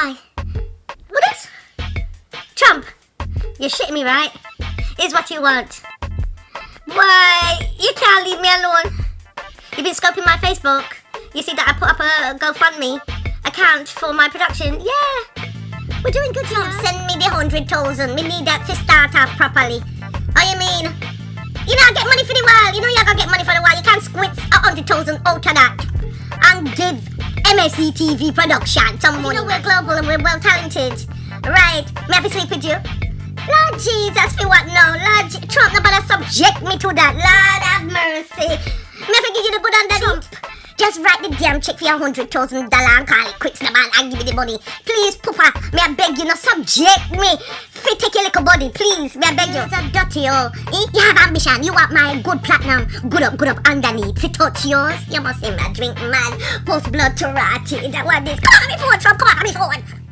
Why? What is? Trump, you're shitting me, right? Is what you want. Why, you can't leave me alone. You've been scoping my Facebook. You see that I put up a GoFundMe account for my production. Yeah, we're doing good, Trump. Send me the 100,000. We need that to start off properly. Oh, you mean? You know, I get money for the while. You know, you're gonna get money for the while. You can't squeeze 100,000 out of that and give MSC TV production some money. You know, we're global and we're well talented. Right, may I have to sleep with you? Lord Jesus, for what now? Lord Trump, nobody subject me to that. Lord have mercy. May I give you the good underneath? Just write the damn check for your $100,000 and call it quits, man, and give me the money. Please, Papa, may I beg you, not subject me. Fit take your little body, please. May I beg you? It's a dirty, oh. You have ambition. You want my good platinum. Good up underneath. To touch yours. You must say, my drink, man. Post blood to rot. That one is. Come on, me forward, Trump. Come on, me forward.